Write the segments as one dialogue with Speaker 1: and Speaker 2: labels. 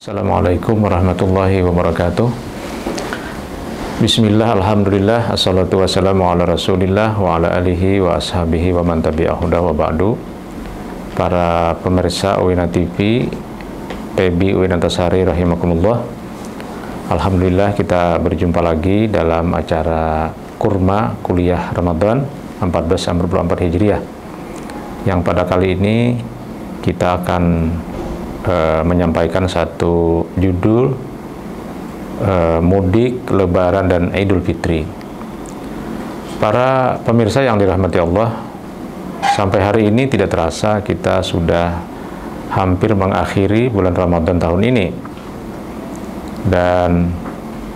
Speaker 1: Assalamualaikum warahmatullahi wabarakatuh. Bismillah, alhamdulillah, assalatu wassalamu ala rasulillah wa ala alihi wa ashabihi wa man tabi'ahuda wa ba'du. Para pemirsa UIN TV, PB UIN Antasari rahimakumullah. Alhamdulillah kita berjumpa lagi dalam acara Kurma Kuliah Ramadan 1444 Hijriah, yang pada kali ini kita akan menyampaikan satu judul mudik, lebaran, dan Idul Fitri. Para pemirsa yang dirahmati Allah, sampai hari ini tidak terasa kita sudah hampir mengakhiri bulan Ramadan tahun ini, dan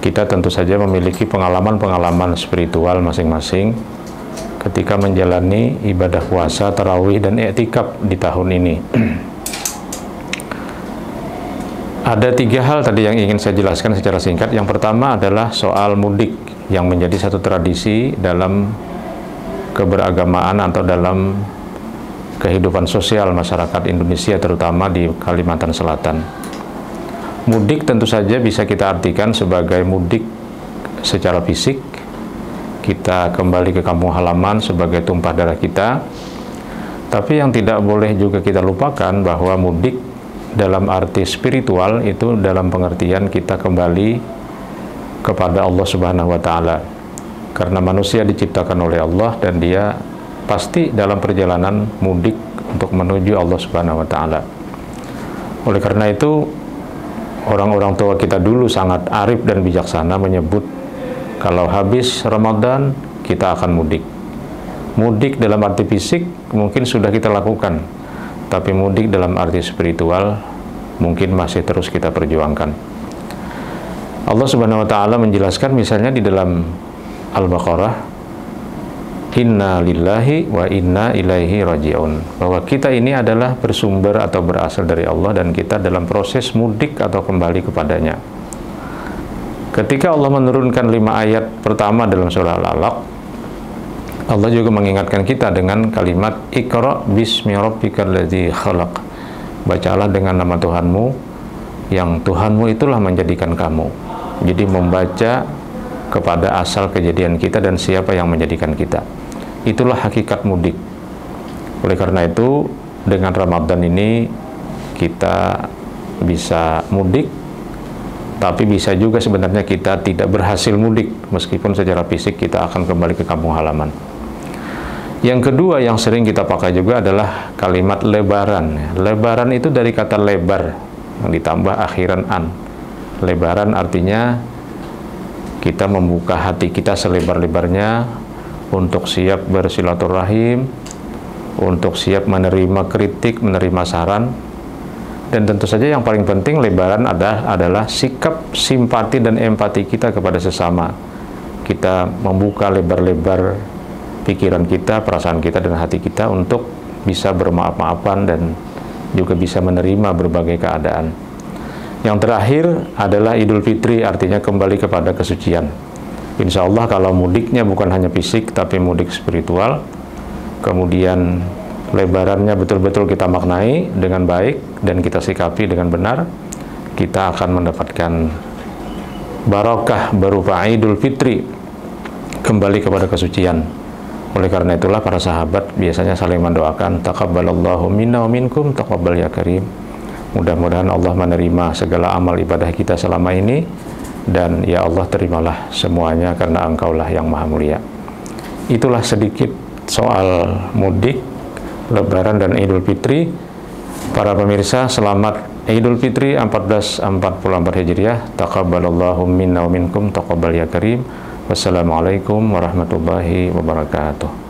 Speaker 1: kita tentu saja memiliki pengalaman-pengalaman spiritual masing-masing ketika menjalani ibadah puasa, tarawih, dan i'tikaf di tahun ini. Ada tiga hal tadi yang ingin saya jelaskan secara singkat. Yang pertama adalah soal mudik yang menjadi satu tradisi dalam keberagamaan atau dalam kehidupan sosial masyarakat Indonesia, terutama di Kalimantan Selatan. Mudik tentu saja bisa kita artikan sebagai mudik secara fisik. Kita kembali ke kampung halaman sebagai tumpah darah kita. Tapi yang tidak boleh juga kita lupakan bahwa mudik dalam arti spiritual itu dalam pengertian kita kembali kepada Allah Subhanahu wa Ta'ala, karena manusia diciptakan oleh Allah dan dia pasti dalam perjalanan mudik untuk menuju Allah Subhanahu wa Ta'ala. Oleh karena itu, orang-orang tua kita dulu sangat arif dan bijaksana menyebut kalau habis Ramadan kita akan mudik. Mudik dalam arti fisik mungkin sudah kita lakukan, tapi mudik dalam arti spiritual mungkin masih terus kita perjuangkan. Allah Subhanahu wa Ta'ala menjelaskan misalnya di dalam Al-Baqarah, inna lillahi wa inna ilaihi raji'un, bahwa kita ini adalah bersumber atau berasal dari Allah dan kita dalam proses mudik atau kembali kepadanya. Ketika Allah menurunkan 5 ayat pertama dalam surah Al-Alaq, Allah juga mengingatkan kita dengan kalimat Iqra bismi rabbikal ladzi khalaq. Bacalah dengan nama Tuhanmu, yang Tuhanmu itulah menjadikan kamu. Jadi membaca kepada asal kejadian kita dan siapa yang menjadikan kita. Itulah hakikat mudik. Oleh karena itu, dengan Ramadan ini kita bisa mudik, tapi bisa juga sebenarnya kita tidak berhasil mudik, meskipun secara fisik kita akan kembali ke kampung halaman. Yang kedua yang sering kita pakai juga adalah kalimat lebaran. Lebaran itu dari kata lebar yang ditambah akhiran an. Lebaran artinya kita membuka hati kita selebar-lebarnya untuk siap bersilaturahim, untuk siap menerima kritik, menerima saran. Dan tentu saja yang paling penting lebaran adalah sikap simpati dan empati kita kepada sesama. Kita membuka lebar-lebar pikiran kita, perasaan kita, dan hati kita untuk bisa bermaaf-maafan dan juga bisa menerima berbagai keadaan. Yang terakhir adalah Idul Fitri, artinya kembali kepada kesucian. Insya Allah kalau mudiknya bukan hanya fisik, tapi mudik spiritual, kemudian lebarannya betul-betul kita maknai dengan baik dan kita sikapi dengan benar, kita akan mendapatkan barakah berupa Idul Fitri, kembali kepada kesucian. Oleh karena itulah para sahabat biasanya saling mendoakan, taqabbalallahu minna wa minkum taqabbal ya karim. Mudah-mudahan Allah menerima segala amal ibadah kita selama ini, dan ya Allah terimalah semuanya karena Engkaulah yang maha mulia. Itulah sedikit soal mudik, lebaran, dan Idul Fitri. Para pemirsa, selamat Idul Fitri 1444 Hijriah. Taqabbalallahu minna wa minkum taqabbal ya karim. Wassalamualaikum warahmatullahi wabarakatuh.